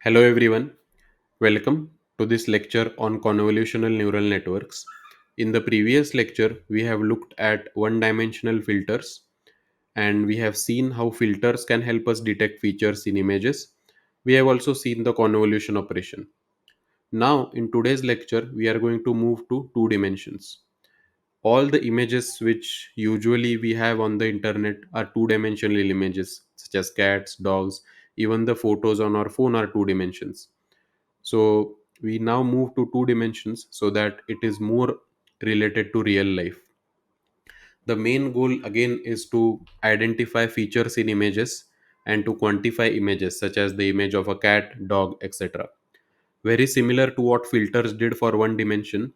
Hello everyone, welcome to this lecture on convolutional neural networks. In the previous lecture, we have looked at one-dimensional filters and we have seen how filters can help us detect features in images. We have also seen the convolution operation. Now, in today's lecture, we are going to move to two dimensions. All the images which usually we have on the internet are two-dimensional images, such as cats, dogs, even the photos on our phone are two dimensions. So we now move to two dimensions so that it is more related to real life. The main goal again is to identify features in images and to quantify images such as the image of a cat, dog, etc. Very similar to what filters did for one dimension,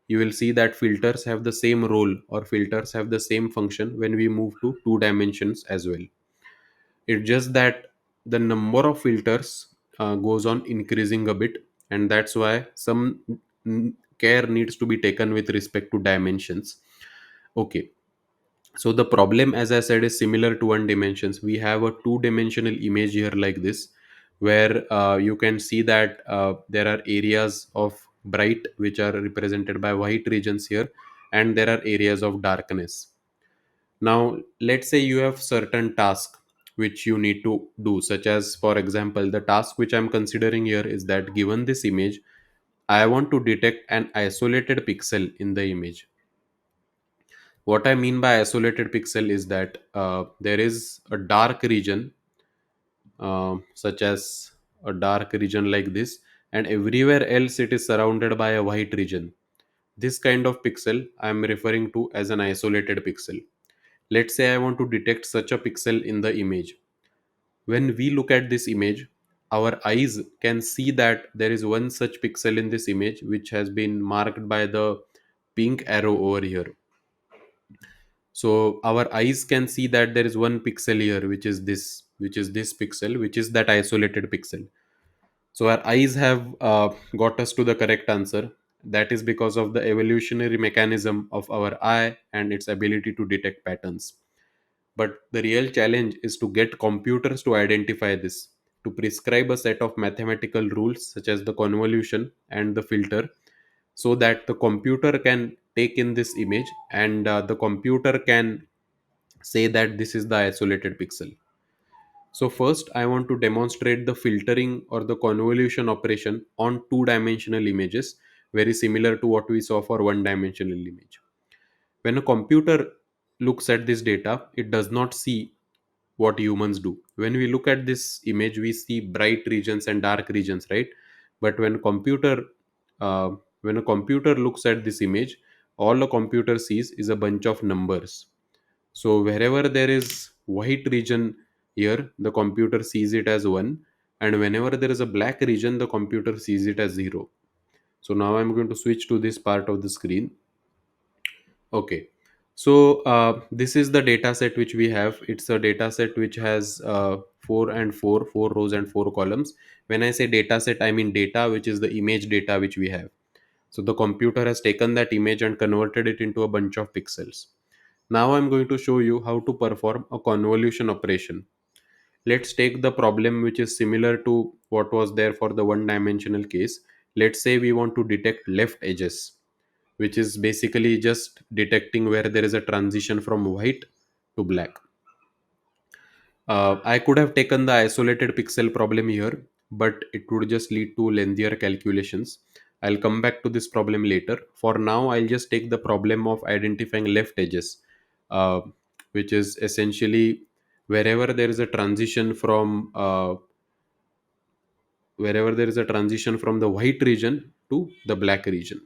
you will see that filters have the same role or filters have the same function when we move to two dimensions as well. It's just that the number of filters goes on increasing a bit, and that's why some care needs to be taken with respect to dimensions. Okay, so the problem, as I said, is similar to one dimensions. We have a two-dimensional image here like this, where you can see that there are areas of bright which are represented by white regions here, and there are areas of darkness. Now, let's say you have certain task which you need to do, such as, for example, the task which I'm considering here is that given this image, I want to detect an isolated pixel in the image. What I mean by isolated pixel is that there is a dark region, such as a dark region like this, and everywhere else it is surrounded by a white region. This kind of pixel I am referring to as an isolated pixel. Let's say I want to detect such a pixel in the image. When we look at this image, our eyes can see that there is one such pixel in this image which has been marked by the pink arrow over here. So our eyes can see that there is one pixel here which is this pixel, which is that isolated pixel. So our eyes have got us to the correct answer. That is because of the evolutionary mechanism of our eye and its ability to detect patterns. But the real challenge is to get computers to identify this, to prescribe a set of mathematical rules such as the convolution and the filter, so that the computer can take in this image and the computer can say that this is the isolated pixel. So, first, I want to demonstrate the filtering or the convolution operation on two dimensional images, very similar to what we saw for one dimensional image. When a computer looks at this data, it does not see what humans do. When we look at this image, we see bright regions and dark regions, right? But uh, when a computer looks at this image, all a computer sees is a bunch of numbers. So wherever there is white region here, the computer sees it as 1, and whenever there is a black region, the computer sees it as 0. So now I'm going to switch to this part of the screen. Okay. So this is the data set which we have. It's a data set which has 4 rows and 4 columns. When I say data set, I mean data which is the image data which we have. So the computer has taken that image and converted it into a bunch of pixels. Now I'm going to show you how to perform a convolution operation. Let's take the problem which is similar to what was there for the one dimensional case. Let's say we want to detect left edges, which is basically just detecting where there is a transition from white to black. I could have taken the isolated pixel problem here, but it would just lead to lengthier calculations. I'll come back to this problem later. For now, I'll just take the problem of identifying left edges, uh, which is essentially wherever there is a transition from wherever there is a transition from the white region to the black region.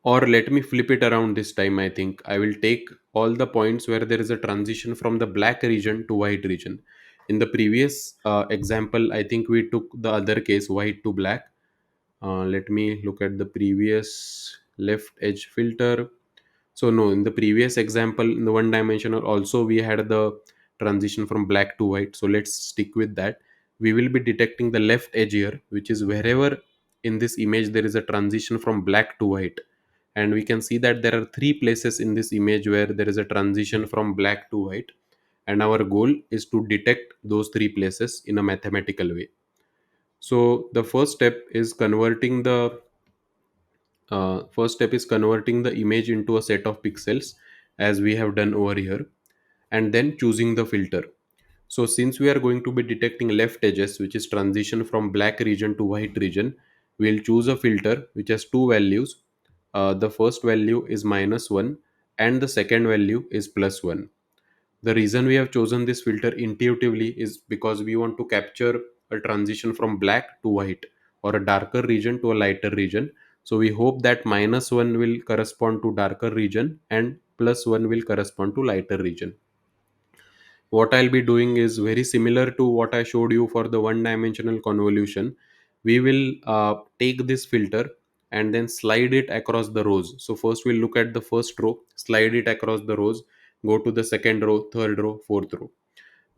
Or let me flip it around this time. I think I will take all the points where there is a transition from the black region to white region. In the previous example, I think we took the other case, white to black. Let me look at the previous left edge filter. So no, in the previous example, in the one dimensional, also we had the transition from black to white. So let's stick with that. We will be detecting the left edge here, which is wherever in this image there is a transition from black to white. And we can see that there are three places in this image where there is a transition from black to white. and our goal is to detect those three places in a mathematical way. So the first step is converting the image into a set of pixels, as we have done over here, and then choosing the filter. So since we are going to be detecting left edges, which is transition from black region to white region, we'll choose a filter which has two values. The first value is -1 and the second value is +1. The reason we have chosen this filter intuitively is because we want to capture a transition from black to white, or a darker region to a lighter region. So we hope that -1 will correspond to darker region and +1 will correspond to lighter region. What I'll be doing is very similar to what I showed you for the one dimensional convolution. We will take this filter and then slide it across the rows. So first we'll look at the first row, slide it across the rows, go to the second row, third row, fourth row.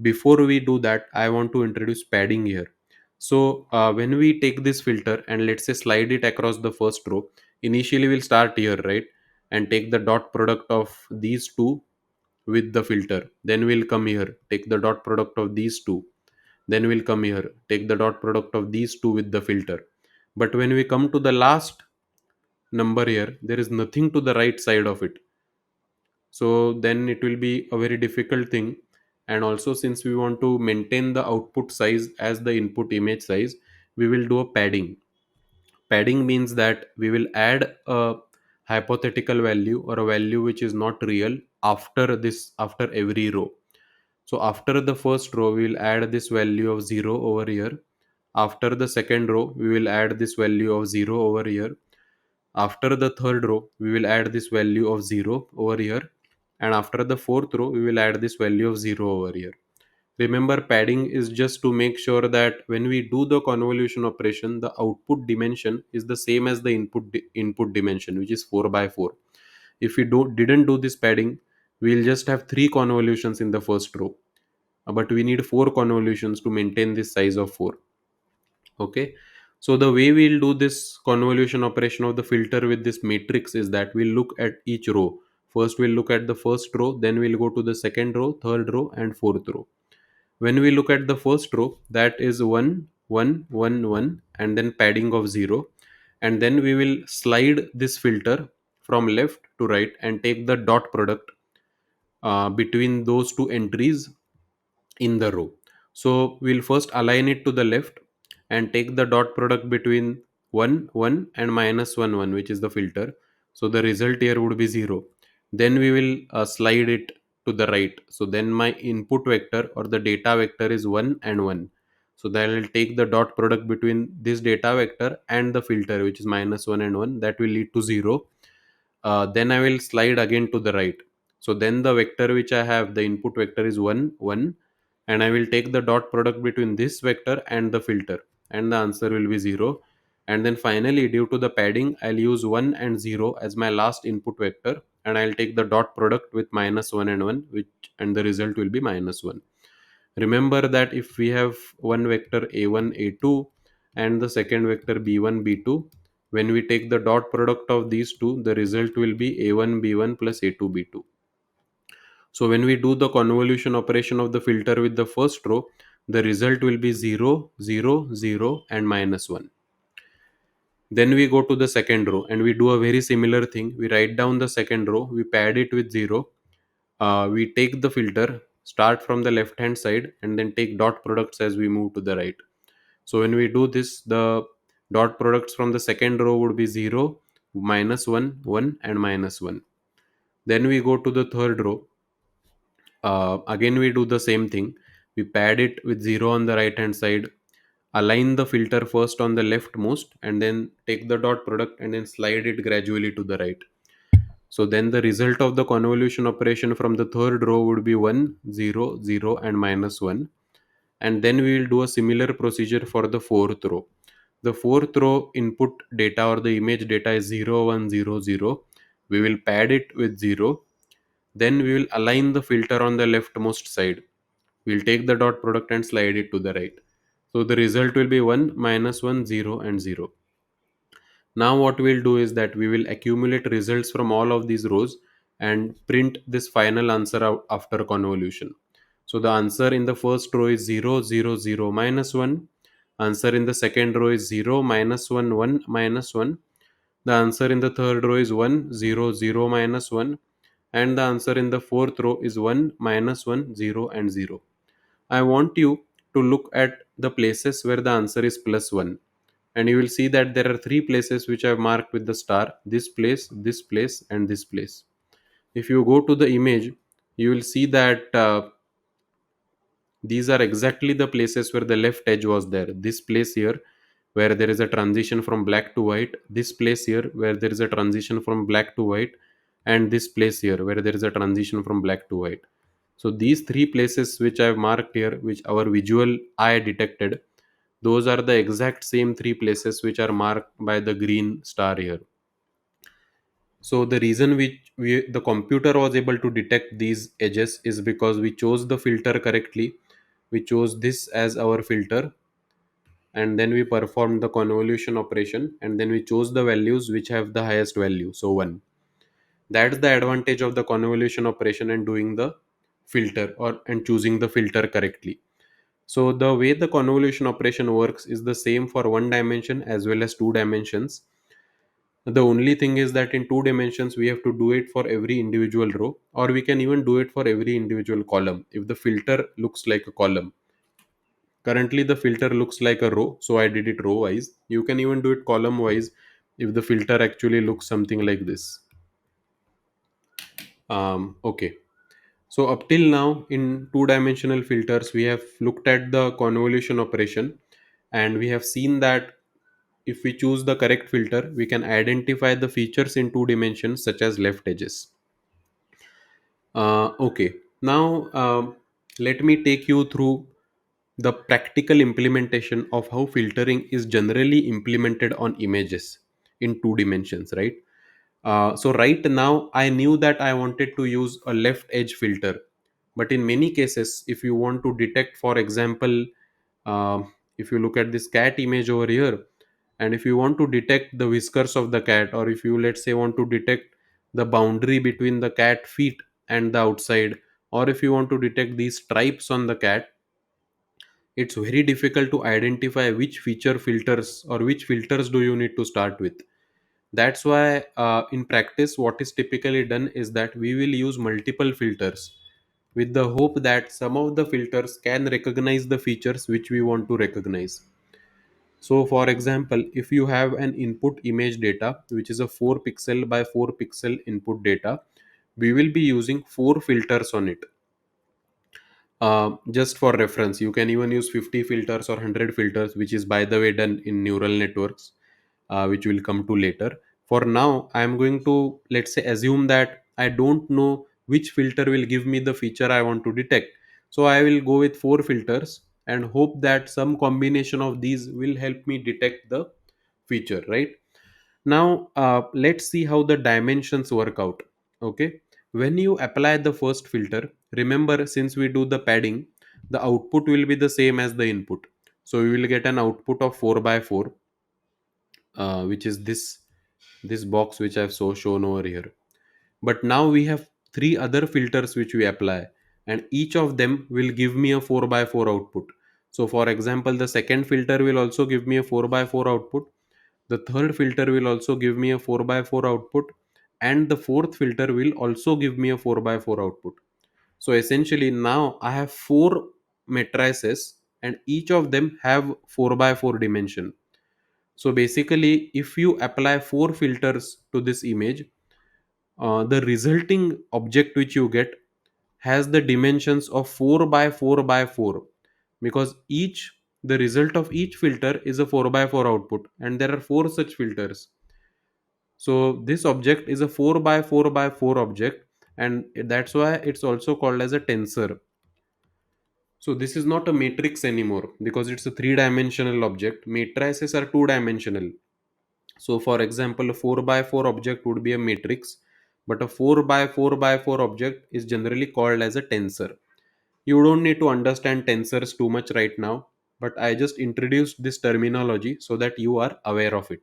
Before we do that, I want to introduce padding here. So when we take this filter and let's say slide it across the first row, initially we'll start here, right, and take the dot product of these two with the filter. Then we'll come here, take the dot product of these two. Then we'll come here, take the dot product of these two with the filter. But when we come to the last number here, there is nothing to the right side of it. So then it will be a very difficult thing. And also, since we want to maintain the output size as the input image size, we will do a padding. Padding means that we will add a hypothetical value or a value which is not real after every row. So after the first row, we will add this value of 0 over here. After the second row, we will add this value of 0 over here. After the third row, we will add this value of 0 over here. And after the fourth row, we will add this value of 0 over here. Remember, padding is just to make sure that when we do the convolution operation, the output dimension is the same as the input dimension, which is 4 by 4. If we didn't do this padding, we'll just have three convolutions in the first row, but we need four convolutions to maintain this size of 4. Okay, so the way we'll do this convolution operation of the filter with this matrix is that we'll look at each row. First we'll look at the first row, then we'll go to the second row, third row, and fourth row. When we look at the first row, that is 1 1 1 1, and then padding of 0. And then we will slide this filter from left to right and take the dot product between those two entries in the row. So we'll first align it to the left and take the dot product between 1 1 and -1 1, which is the filter. So the result here would be 0. Then we will slide it to the right. So then my input vector or the data vector is 1 and 1. So then I'll take the dot product between this data vector and the filter, which is -1 and 1. That will lead to 0. Then I will slide again to the right. So then the vector which I have, the input vector is 1 1, and I will take the dot product between this vector and the filter, and the answer will be 0. And then finally, due to the padding, I'll use 1 and 0 as my last input vector, and I'll take the dot product with -1 and 1, which and the result will be -1. Remember that if we have one vector a1 a2 and the second vector b1 b2, when we take the dot product of these two, the result will be a1 b1 plus a2 b2. So when we do the convolution operation of the filter with the first row, the result will be 0 0 0 and -1. Then we go to the second row and we do a very similar thing. We write down the second row, we pad it with 0. We take the filter, start from the left hand side, and then take dot products as we move to the right. So when we do this, the dot products from the second row would be 0, -1, 1, and -1. Then we go to the third row. Again, we do the same thing. We pad it with 0 on the right hand side, align the filter first on the leftmost, and then take the dot product and then slide it gradually to the right. So then the result of the convolution operation from the third row would be 1 0 0 and -1. And then we will do a similar procedure for the fourth row. The fourth row input data or the image data is 0 1 0 0. We will pad it with 0. Then we will align the filter on the leftmost side. We'll take the dot product and slide it to the right. So the result will be 1 -1 0 and 0. Now what we'll do is that we will accumulate results from all of these rows and print this final answer out after convolution. So the answer in the first row is 0, 0, 0, minus 1. Answer in the second row is 0, minus 1, 1, minus 1. The answer in the third row is 1, 0, 0, minus 1. And the answer in the fourth row is 1, minus 1, 0, and 0. I want you to look at the places where the answer is plus 1. And you will see that there are three places which I have marked with the star: this place, and this place. If you go to the image, you will see that these are exactly the places where the left edge was there. This place here, where there is a transition from black to white, this place here, where there is a transition from black to white, and this place here, where there is a transition from black to white. So these three places which I have marked here, which our visual eye detected, those are the exact same three places which are marked by the green star here. So the reason the computer was able to detect these edges is because we chose the filter correctly. We chose this as our filter, and then we performed the convolution operation, and then we chose the values which have the highest value, so 1. That's the advantage of the convolution operation and doing the filter, or and choosing the filter correctly. So the way the convolution operation works is the same for one dimension as well as two dimensions. The only thing is that in two dimensions we have to do it for every individual row, or we can even do it for every individual column if the filter looks like a column. Currently the filter looks like a row, so I did it row wise. You can even do it column wise if the filter actually looks something like this. Okay. So up till now in two dimensional filters we have looked at the convolution operation, and we have seen that if we choose the correct filter we can identify the features in two dimensions such as left edges. Okay, now let me take you through the practical implementation of how filtering is generally implemented on images in two dimensions, right? So right now I knew that I wanted to use a left edge filter, but in many cases if you want to detect, for example, if you look at this cat image over here, and if you want to detect the whiskers of the cat, or if you, let's say, want to detect the boundary between the cat feet and the outside, or if you want to detect these stripes on the cat, it's very difficult to identify which feature filters or which filters do you need to start with. That's why in practice what is typically done is that we will use multiple filters with the hope that some of the filters can recognize the features which we want to recognize. So for example, if you have an input image data which is a 4 pixel by 4 pixel input data, we will be using four filters on it. Just for reference, you can even use 50 filters or 100 filters, which is by the way done in neural networks, which we'll come to later. For now, I am going to, let's say, assume that I don't know which filter will give me the feature I want to detect. So I will go with four filters and hope that some combination of these will help me detect the feature, right? Now, let's see how the dimensions work out. Okay, when you apply the first filter, remember, since we do the padding, the output will be the same as the input. So we will get an output of 4 by 4, which is this box which I've shown over here. But now we have three other filters which we apply, and each of them will give me a 4 by 4 output. So for example, the second filter will also give me a 4 by 4 output, the third filter will also give me a 4 by 4 output, and the fourth filter will also give me a 4 by 4 output. So essentially now I have four matrices, and each of them have 4 by 4 dimension. So basically if you apply four filters to this image, the resulting object which you get has the dimensions of 4 by 4 by 4, because each the result of each filter is a 4 by 4 output, and there are four such filters. So this object is a 4 by 4 by 4 object, and that's why it's also called as a tensor. So this is not a matrix anymore because it's a three dimensional object. Matrices are two dimensional. So for example, a 4 by 4 object would be a matrix, but a 4 by 4 by 4 object is generally called as a tensor. You don't need to understand tensors too much right now, but I just introduced this terminology so that you are aware of it.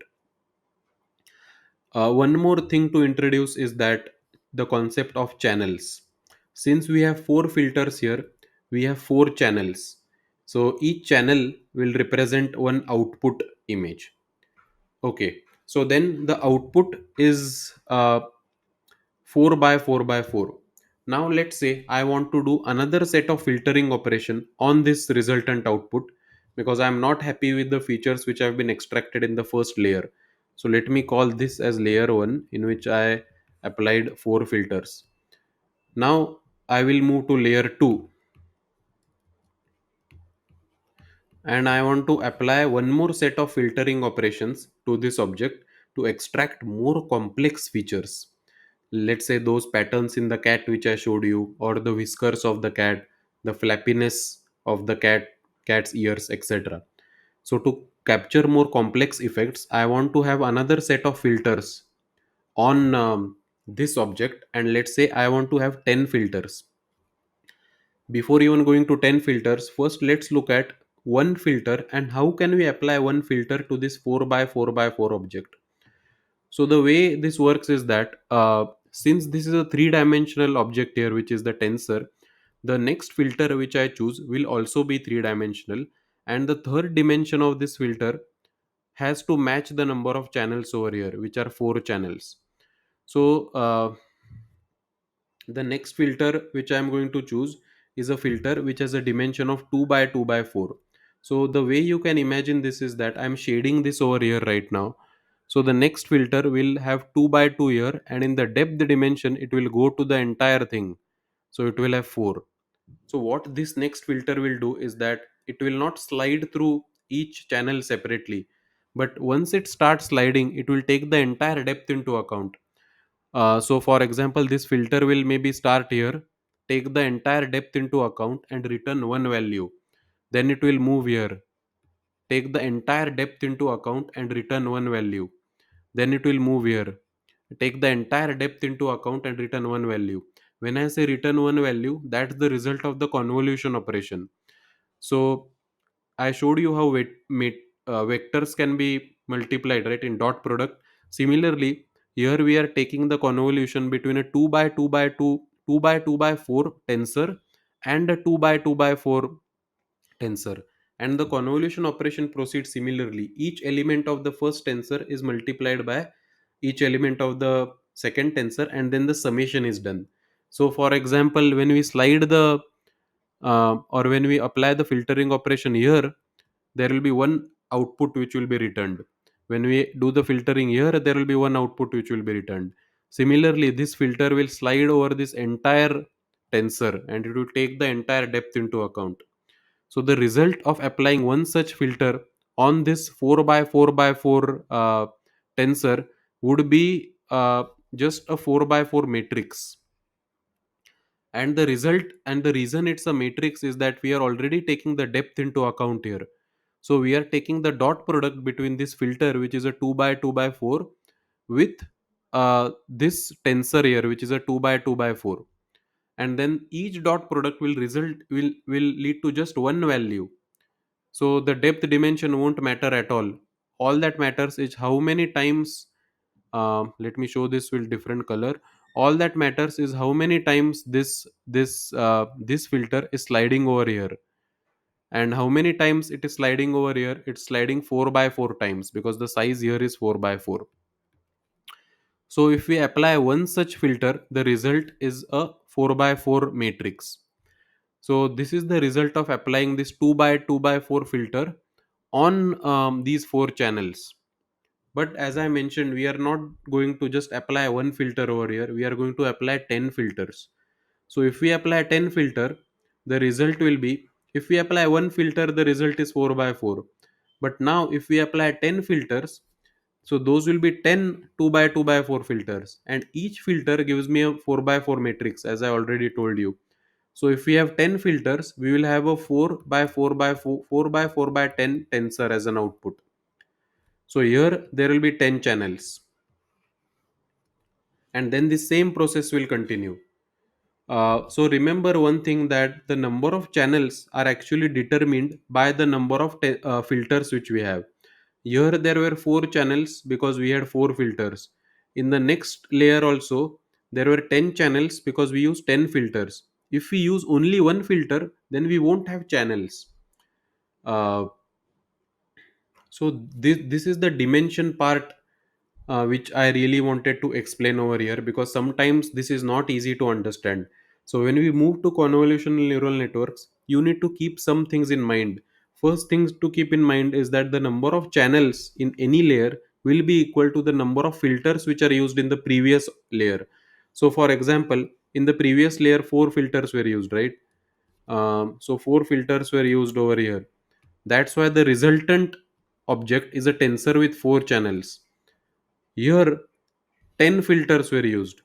One more thing to introduce is that the concept of channels. Since we have four filters here, we have four channels. So each channel will represent one output image. Okay, so then the output is 4 by 4 by 4. Now let's say I want to do another set of filtering operation on this resultant output, because I'm not happy with the features which have been extracted in the first layer. So let me call this as layer 1, in which I applied 4 filters. Now I will move to layer 2, and I want to apply one more set of filtering operations to this object to extract more complex features. Let's say those patterns in the cat which I showed you, or the whiskers of the cat, the flappiness of the cat's ears, etc. So to capture more complex effects, I want to have another set of filters on this object, and let's say I want to have 10 filters. Before even going to 10 filters, first let's look at one filter and how can we apply one filter to this 4 by 4 by 4 object. So the way this works is that since this is a three-dimensional object here, which is the tensor, the next filter which I choose will also be three-dimensional, and the third dimension of this filter has to match the number of channels over here, which are four channels. So the next filter which I am going to choose is a filter which has a dimension of 2 by 2 by 4. So the way you can imagine this is that I'm shading this over here right now. So the next filter will have 2 by 2 here, and in the depth dimension it will go to the entire thing. So it will have 4. So what this next filter will do is that it will not slide through each channel separately, but once it starts sliding, it will take the entire depth into account. So for example, this filter will maybe start here, take the entire depth into account and return one value. Then it will move here, take the entire depth into account and return one value. Then it will move here, take the entire depth into account and return one value. When I say return one value, that's the result of the convolution operation. So I showed you how vectors can be multiplied, right, in dot product. Similarly, here we are taking the convolution between a 2 by 2 by 2, 2 by 2 by 4 tensor and a 2 by 2 by 4 tensor. And the convolution operation proceeds similarly. Each element of the first tensor is multiplied by each element of the second tensor, and then the summation is done. So, for example, when we slide the or when we apply the filtering operation here, there will be one output which will be returned. When we do the filtering here, there will be one output which will be returned. Similarly, this filter will slide over this entire tensor and it will take the entire depth into account. So the result of applying one such filter on this 4 by 4 by 4 tensor would be just a 4 by 4 matrix. And the result and the reason it's a matrix is that we are already taking the depth into account here. So we are taking the dot product between this filter, which is a 2 by 2 by 4, with this tensor here, which is a 2 by 2 by 4. And then each dot product will lead to just one value. So the depth dimension won't matter at all. All that matters is how many times. Let me show this with different color. All that matters is how many times this filter is sliding over here, and how many times it is sliding over here. It's sliding 4 by 4 times because the size here is 4 by 4. So if we apply one such filter, the result is a 4 by 4 matrix. So this is the result of applying this 2 by 2 by 4 filter on these four channels. But as I mentioned, we are not going to just apply one filter over here. We are going to apply 10 filters. So if we apply 10 filter, the result will be, if we apply one filter, the result is 4 by 4. But now if we apply 10 filters, so those will be 10 2 by 2 by 4 filters. And each filter gives me a 4 by 4 matrix, as I already told you. So if we have 10 filters, we will have a 4 by 4 by 4, 4 by 4 by 10 tensor as an output. So here there will be 10 channels, and then the same process will continue. So remember one thing, that the number of channels are actually determined by the number of filters which we have. Here there were four channels because we had four filters. In the next layer also there were 10 channels because we used 10 filters. If we use only one filter, then we won't have channels. uh, so this is the dimension part, which I really wanted to explain over here, because sometimes this is not easy to understand. So when we move to convolutional neural networks, you need to keep some things in mind. First things to keep in mind is that the number of channels in any layer will be equal to the number of filters which are used in the previous layer. So for example, in the previous layer, four filters were used, right? So four filters were used over here. That's why the resultant object is a tensor with four channels. Here 10 filters were used.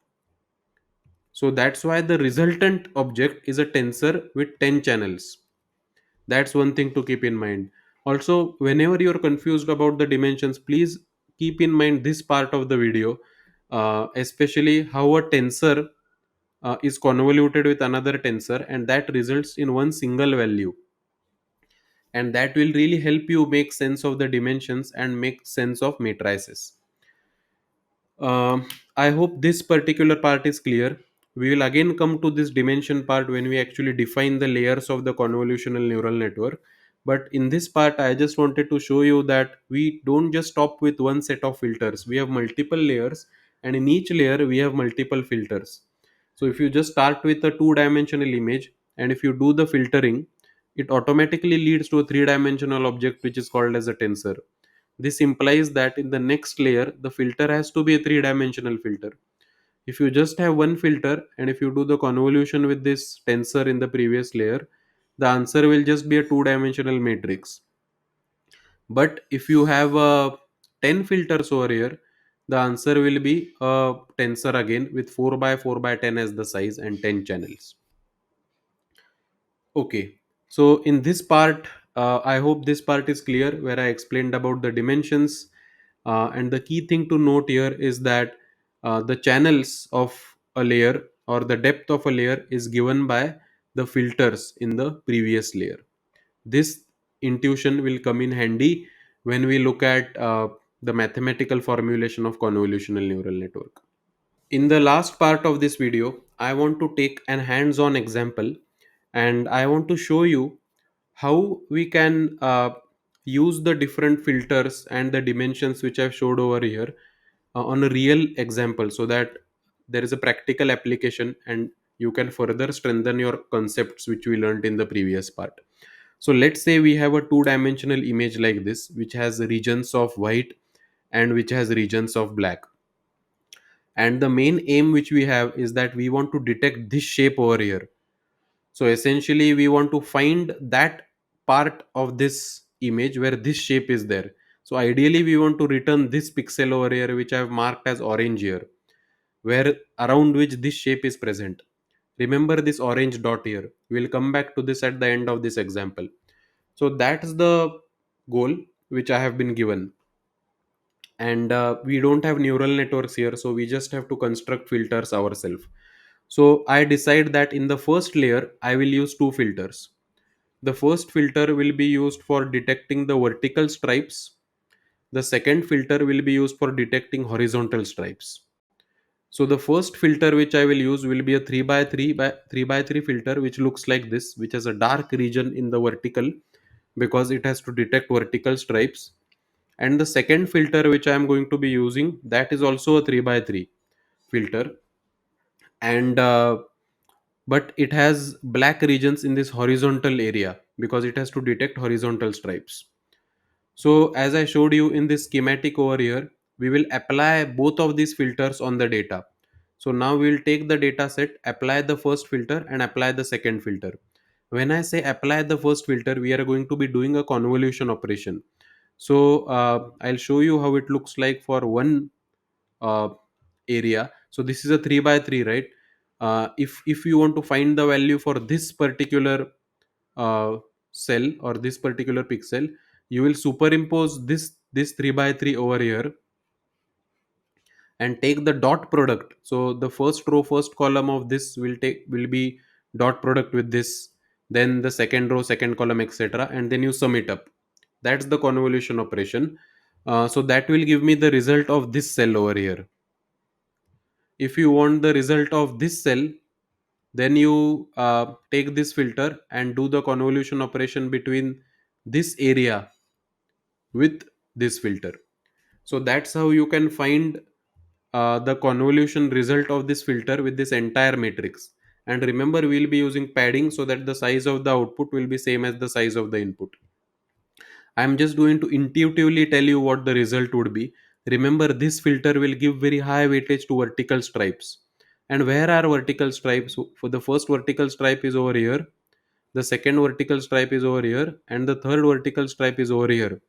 So that's why the resultant object is a tensor with 10 channels. That's one thing to keep in mind. Also, whenever you're confused about the dimensions, please keep in mind this part of the video, especially how a tensor is convoluted with another tensor, and that results in one single value. And that will really help you make sense of the dimensions and make sense of matrices. I hope this particular part is clear. We will again come to this dimension part when we actually define the layers of the convolutional neural network. But in this part, I just wanted to show you that we don't just stop with one set of filters. We have multiple layers, and in each layer, we have multiple filters. So if you just start with a two-dimensional image, and if you do the filtering, it automatically leads to a three-dimensional object which is called as a tensor. This implies that in the next layer, the filter has to be a three-dimensional filter. If you just have one filter and if you do the convolution with this tensor in the previous layer, the answer will just be a two-dimensional matrix. But if you have 10 filters over here, the answer will be a tensor again with 4 by 4 by 10 as the size and 10 channels. Okay, so in this part, I hope this part is clear where I explained about the dimensions. And the key thing to note here is that the channels of a layer or the depth of a layer is given by the filters in the previous layer. This intuition will come in handy when we look at the mathematical formulation of convolutional neural network. In the last part of this video, I want to take an hands-on example, and I want to show you how we can use the different filters and the dimensions which I've showed over here on a real example, so that there is a practical application and you can further strengthen your concepts which we learned in the previous part. So let's say we have a two-dimensional image like this, which has regions of white and which has regions of black. And the main aim which we have is that we want to detect this shape over here. So essentially we want to find that part of this image where this shape is there. So ideally we want to return this pixel over here which I have marked as orange here, where around which this shape is present. Remember this orange dot here. We'll come back to this at the end of this example. So that's the goal which I have been given. And we don't have neural networks here, so we just have to construct filters ourselves. So I decide that in the first layer I will use two filters. The first filter will be used for detecting the vertical stripes. The second filter will be used for detecting horizontal stripes. So the first filter which I will use will be a 3 by 3 by 3 by 3 filter, which looks like this, which has a dark region in the vertical because it has to detect vertical stripes. And the second filter which I am going to be using, that is also a 3 by 3 filter, and but it has black regions in this horizontal area because it has to detect horizontal stripes. So as I showed you in this schematic over here, we will apply both of these filters on the data. So now we will take the data set, apply the first filter and apply the second filter. When I say apply the first filter, we are going to be doing a convolution operation. So I'll show you how it looks like for one uh, area. So this is a 3 by 3, right? If you want to find the value for this particular uh, cell or this particular pixel, you will superimpose this 3 by 3 over here and take the dot product. So the first row, first column of this will be dot product with this, then the second row, second column, etc., and then you sum it up. That's the convolution operation. So that will give me the result of this cell over here. If you want the result of this cell, Then you take this filter and do the convolution operation between this area with this filter. So that's how you can find the convolution result of this filter with this entire matrix. And remember, we'll be using padding so that the size of the output will be same as the size of the input. I'm just going to intuitively tell you what the result would be. Remember, this filter will give very high weightage to vertical stripes. And where are vertical stripes? For the first vertical stripe is over here, the second vertical stripe is over here, and the third vertical stripe is over here.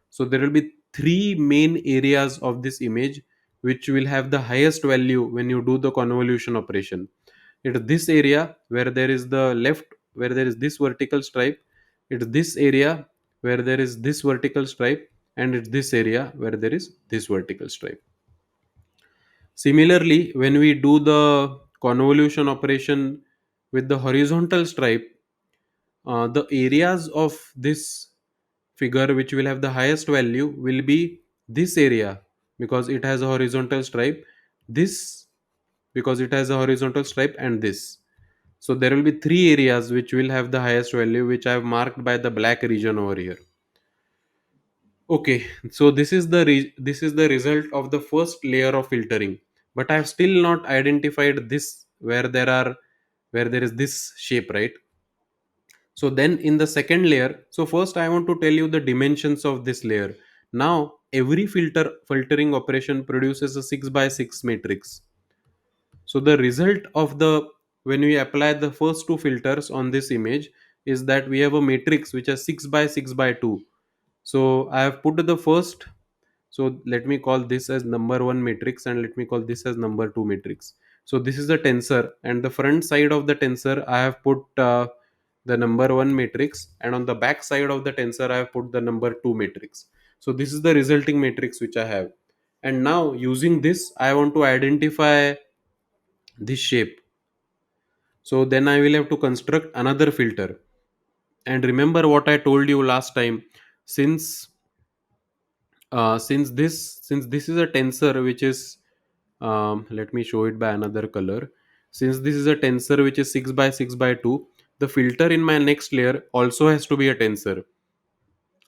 So there will be three main areas of this image which will have the highest value when you do the convolution operation. It is this area where there is the left, where there is this vertical stripe. It is this area where there is this vertical stripe, and it's this area where there is this vertical stripe. Similarly, when we do the convolution operation with the horizontal stripe, the areas of this figure which will have the highest value will be this area because it has a horizontal stripe, this because it has a horizontal stripe, and this. So there will be three areas which will have the highest value, which I have marked by the black region over here. Okay, so this is the result of the first layer of filtering, but I have still not identified this where there is this shape, right? So then in the second layer, so first I want to tell you the dimensions of this layer. Now every filtering operation produces a 6 by 6 matrix. So the result of the when we apply the first two filters on this image is that we have a matrix which is 6 by 6 by 2. So I have put the first, so let me call this as number 1 matrix and let me call this as number 2 matrix. So this is the tensor, and the front side of the tensor I have put the number 1 matrix, and on the back side of the tensor I have put the number 2 matrix. So this is the resulting matrix which I have. And now using this I want to identify this shape. So then I will have to construct another filter. And remember what I told you last time, since since this is a tensor which is let me show it by another color. Since this is a tensor which is 6 by 6 by 2, the filter in my next layer also has to be a tensor.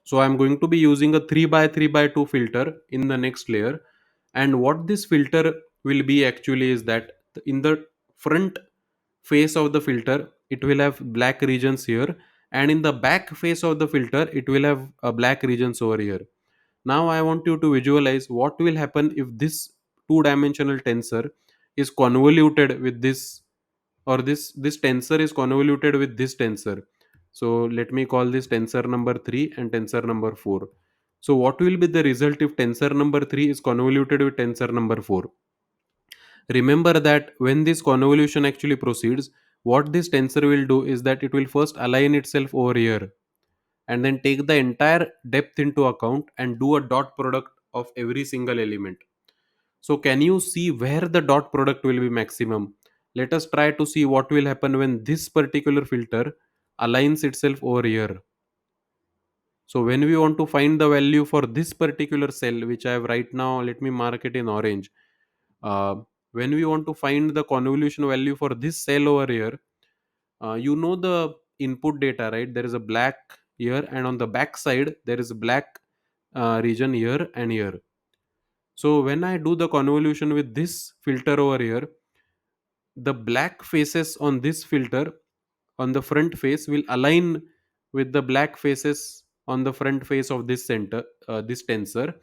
So I'm going to be using a 3 by 3 by 2 filter in the next layer. And what this filter will be actually is that in the front face of the filter it will have black regions here, and in the back face of the filter it will have black regions over here. Now I want you to visualize what will happen if this two dimensional tensor is convoluted with this, or this tensor is convoluted with this tensor. So let me call this tensor number 3 and tensor number 4. So what will be the result if tensor number 3 is convoluted with tensor number 4? Remember that when this convolution actually proceeds, what this tensor will do is that it will first align itself over here and then take the entire depth into account and do a dot product of every single element. So can you see where the dot product will be maximum? Let us try to see what will happen when this particular filter aligns itself over here. So when we want to find the value for this particular cell, which I have right now, let me mark it in orange. Uh, when we want to find the convolution value for this cell over here, you know the input data, right? There is a black here, and on the back side there is a black region here and here. So when I do the convolution with this filter over here, the black faces on this filter on the front face will align with the black faces on the front face of this center, this tensor,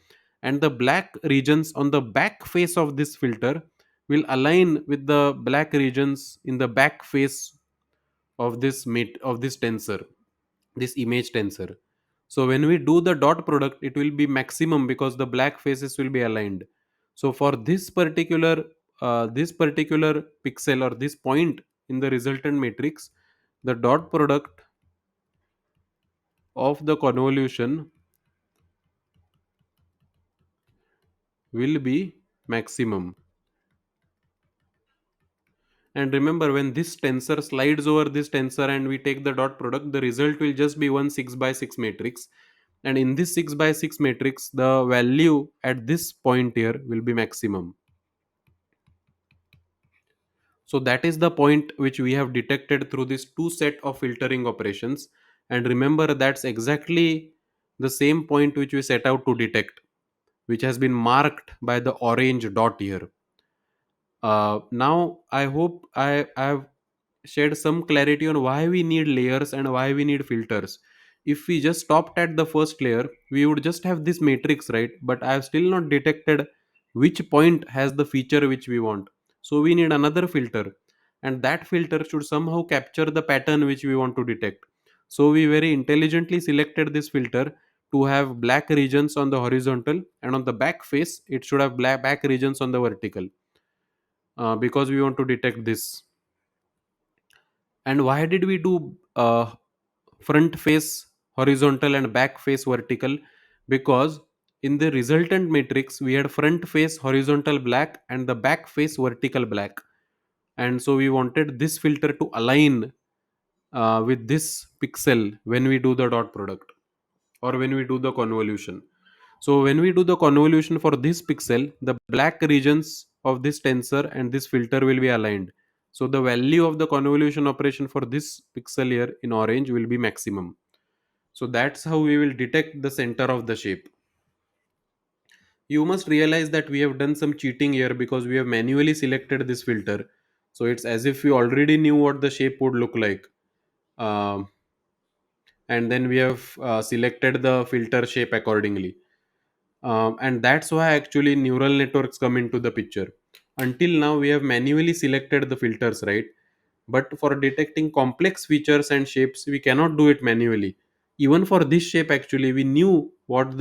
and the black regions on the back face of this filter will align with the black regions in the back face of this tensor, this image tensor. So when we do the dot product it will be maximum because the black faces will be aligned. So for this particular pixel or this point in the resultant matrix, the dot product of the convolution will be maximum. And remember, when this tensor slides over this tensor and we take the dot product, the result will just be one 6 by 6 matrix. And in this 6 by 6 matrix, the value at this point here will be maximum. So that is the point which we have detected through this two set of filtering operations. And remember, that's exactly the same point which we set out to detect, which has been marked by the orange dot here. Now I hope I have shed some clarity on why we need layers and why we need filters. If we just stopped at the first layer, we would just have this matrix, right? But I have still not detected which point has the feature which we want. So we need another filter, and that filter should somehow capture the pattern which we want to detect. So we very intelligently selected this filter to have black regions on the horizontal, and on the back face it should have black back regions on the vertical, because we want to detect this. And why did we do front face horizontal and back face vertical? Because in the resultant matrix we had front face horizontal black and the back face vertical black, and so we wanted this filter to align with this pixel when we do the dot product or when we do the convolution. So when we do the convolution for this pixel, the black regions of this tensor and this filter will be aligned. So the value of the convolution operation for this pixel here in orange will be maximum. So that's how we will detect the center of the shape. You must realize that we have done some cheating here because we have manually selected this filter. So it's as if we already knew what the shape would look like. Um, and then we have selected the filter shape accordingly. And that's why actually neural networks come into the picture. Until now we have manually selected the filters, right? But for detecting complex features and shapes we cannot do it manually. Even for this shape actually we knew what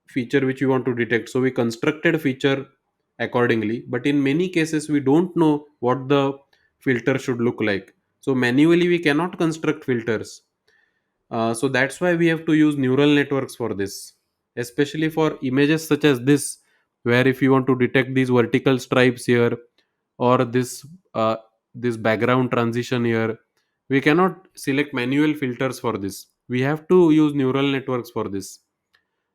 feature which we want to detect, so we constructed feature accordingly. But in many cases we don't know what the filter should look like, so manually we cannot construct filters. So that's why we have to use neural networks for this, especially for images such as this, where if you want to detect these vertical stripes here or uh, this background transition here, we cannot select manual filters for this. We have to use neural networks for this,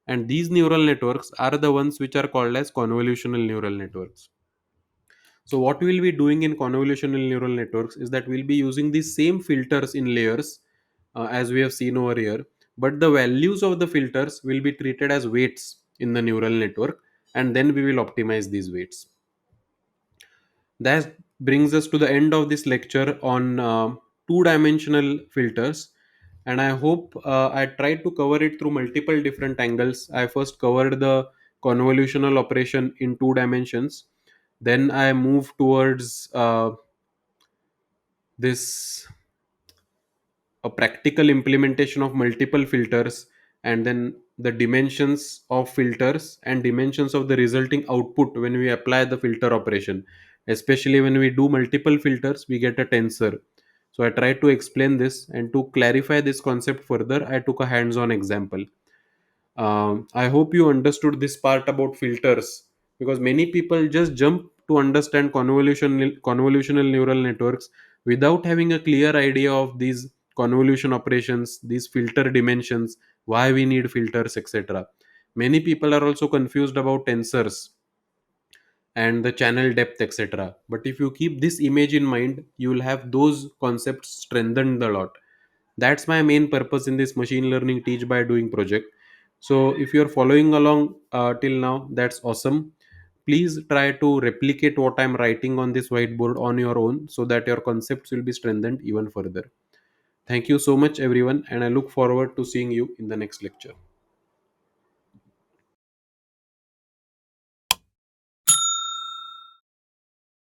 and these neural networks are the ones which are called as convolutional neural networks. So what we'll be doing in convolutional neural networks is that we'll be using these same filters in layers, as we have seen over here, but the values of the filters will be treated as weights in the neural network, and then we will optimize these weights. That brings us to the end of this lecture on two-dimensional filters, and I hope I tried to cover it through multiple different angles. I first covered the convolutional operation in two dimensions, then I moved towards this a practical implementation of multiple filters, and then the dimensions of filters and dimensions of the resulting output when we apply the filter operation. Especially when we do multiple filters we get a tensor. So I tried to explain this, and to clarify this concept further I took a hands-on example. I hope you understood this part about filters, because many people just jump to understand convolutional neural networks without having a clear idea of these convolution operations, these filter dimensions, why we need filters, etc. Many people are also confused about tensors and the channel depth, etc. But if you keep this image in mind, you will have those concepts strengthened a lot. That's my main purpose in this machine learning teach by doing project. So if you're following along till now, that's awesome. Please try to replicate what I'm writing on this whiteboard on your own, so that your concepts will be strengthened even further. Thank you so much everyone, and I look forward to seeing you in the next lecture.